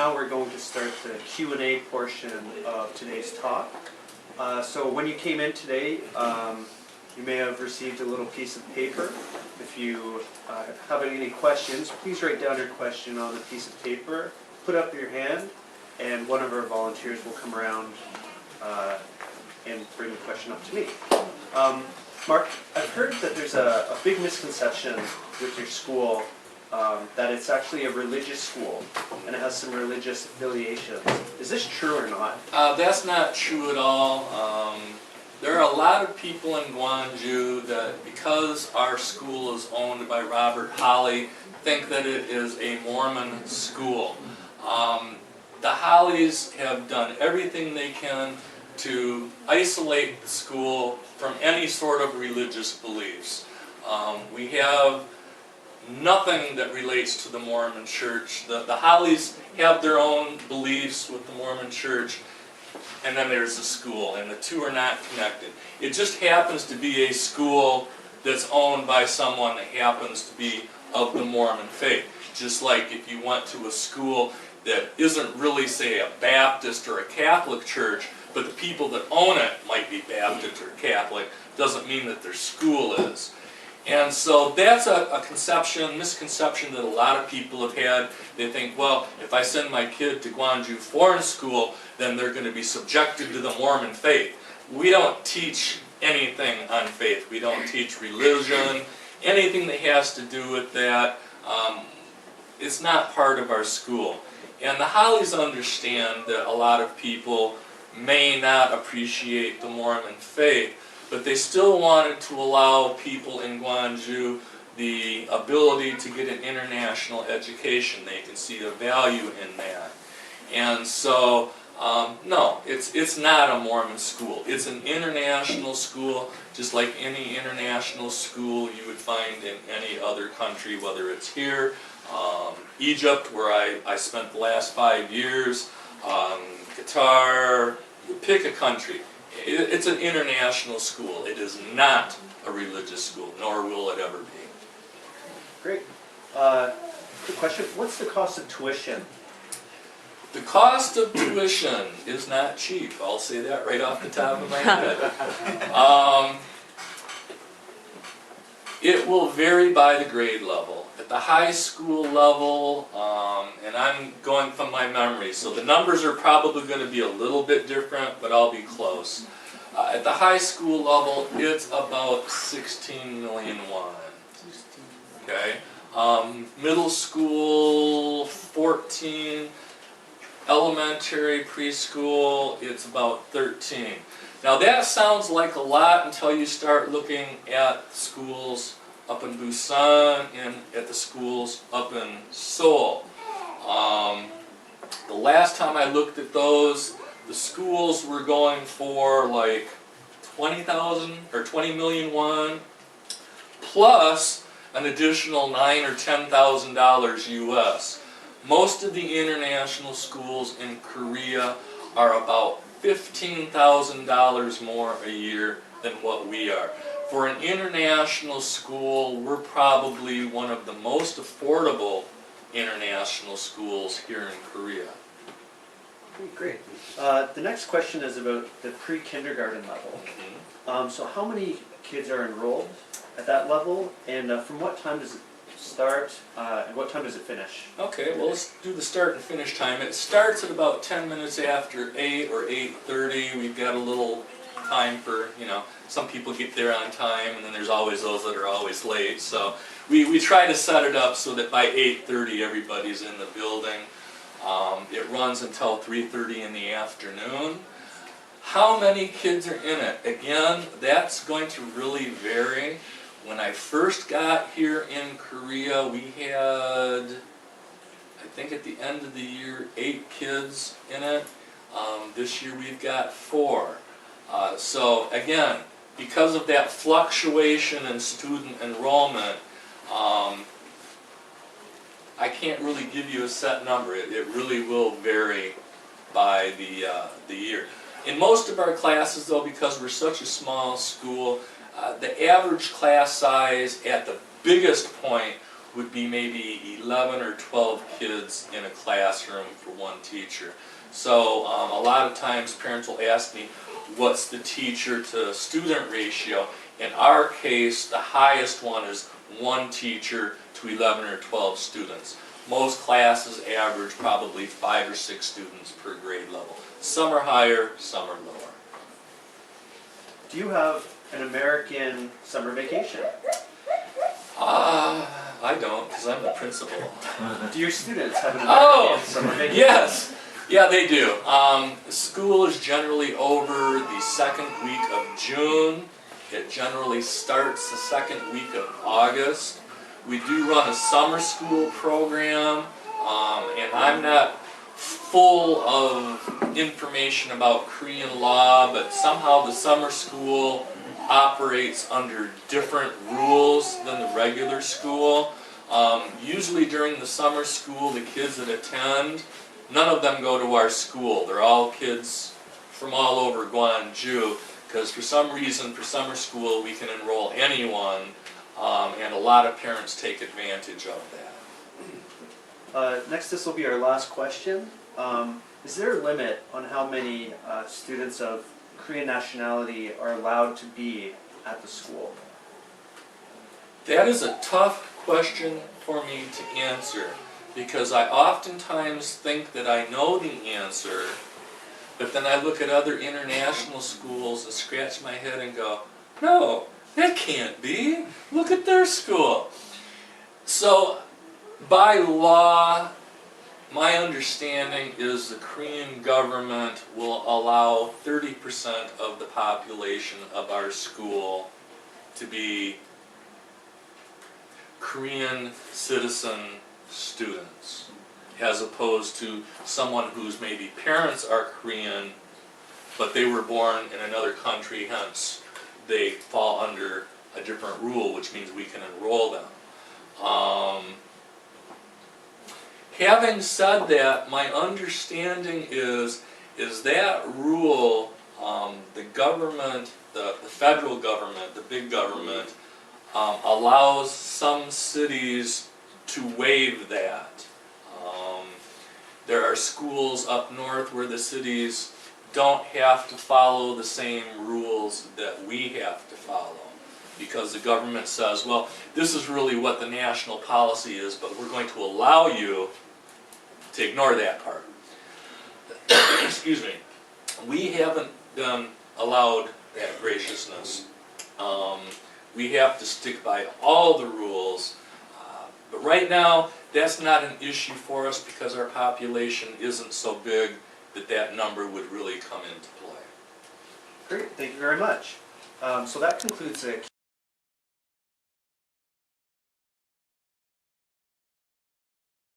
now we're going to start the Q&A portion of today's talk. So when you came in today, you may have received a little piece of paper. If you have any questions, please write down your question on the piece of paper, put up your hand, and one of our volunteers will come around and bring the question up to me. Mark, I've heard that there's a big misconception with your school that it's actually a religious school and it has some religious affiliations. Is this true or not? That's not true at all. There are a lot of people in Kwangju that, because our school is owned by Robert Holly, think that it is a Mormon school. The Hollies have done everything they can to isolate the school from any sort of religious beliefs. We have nothing that relates to the Mormon Church. The Hollies have their own beliefs with the Mormon Church, and then there's the school, and the two are not connected. It just happens to be a school that's owned by someone that happens to be of the Mormon faith. Just like if you went to a school that isn't really, say, a Baptist or a Catholic church, but the people that own it might be Baptist or Catholic, doesn't mean that their school is. And so that's a misconception that a lot of people have had. They think, well, if I send my kid to Kwangju Foreign School, then they're going to be subjected to the Mormon faith. We don't teach anything on faith. We don't teach religion, anything that has to do with that. It's not part of our school. And the Hollies understand that a lot of people may not appreciate the Mormon faith, but they still wanted to allow people in Kwangju the ability to get an international education. They can see the value in that. And so, no, it's not a Mormon school. It's an international school, just like any international school you would find in any other country, whether it's here, Egypt, where I spent the last 5 years, Qatar, pick a country. It's an international school. It is not a religious school, nor will it ever be. Great. Quick question, what's the cost of tuition? The cost of tuition is not cheap. I'll say that right off the top of my head. It will vary by the grade level. At the high school level, and I'm going from my memory, so the numbers are probably going to be a little bit different, but I'll be close. At the high school level, it's about 16 million won. Okay. Middle school, 14. Elementary, preschool, it's about 13. Now that sounds like a lot until you start looking at schools up in Busan and at the schools up in Seoul. The last time I looked at those, the schools were going for like 20,000 or 20 million won, plus an additional $9,000 or $10,000 US. Most of the international schools in Korea are about $15,000 more a year than what we are. For an international school, we're probably one of the most affordable international schools here in Korea. Great. The next question is about the pre-kindergarten level. So how many kids are enrolled at that level, and from what time does it start, and what time does it finish? Okay, well, let's do the start and finish time. It starts at about 10 minutes after 8 or 8:30. We've got a little time for, some people get there on time, and then there's always those that are always late. So we try to set it up so that by 8:30 everybody's in the building. It runs until 3:30 in the afternoon. How many kids are in it? Again, that's going to really vary. When I first got here in Korea, we had, I think at the end of the year, 8 kids in it. This year we've got 4. So again, because of that fluctuation in student enrollment, I can't really give you a set number. It really will vary by the year. In most of our classes, though, because we're such a small school, the average class size at the biggest point would be maybe 11 or 12 kids in a classroom for one teacher. So a lot of times parents will ask me, what's the teacher to student ratio? In our case, the highest one is 1 teacher to 11 or 12 students. Most classes average probably 5 or 6 students per grade level. Some are higher, some are lower. Do you have an American summer vacation? I don't, because I'm the principal. Do your students have an Oh, American summer vacation? yes. Yeah, they do. School is generally over the second week of June. It generally starts the second week of August. We do run a summer school program, and I'm not full of information about Korean law, but somehow the summer school operates under different rules than the regular school. Usually during the summer school, the kids that attend, none of them go to our school. They're all kids from all over Kwangju, because for some reason, for summer school, we can enroll anyone, and a lot of parents take advantage of that. Next, this will be our last question. Is there a limit on how many students of Korean nationality are allowed to be at the school? That is a tough question for me to answer, because I oftentimes think that I know the answer, but then I look at other international schools and scratch my head and go, no, that can't be. Look at their school. So, by law, my understanding is the Korean government will allow 30% of the population of our school to be Korean citizen students, as opposed to someone whose maybe parents are Korean, but they were born in another country, hence they fall under a different rule, which means we can enroll them. Having said that, my understanding is that rule, the government, the federal government, the big government, allows some cities to waive that. There are schools up north where the cities don't have to follow the same rules that we have to follow, because the government says, well, this is really what the national policy is, but we're going to allow you to ignore that part. Excuse me. We haven't been allowed that graciousness. We have to stick by all the rules, but right now that's not an issue for us because our population isn't so big that that number would really come into play. Great, thank you very much. So that concludes the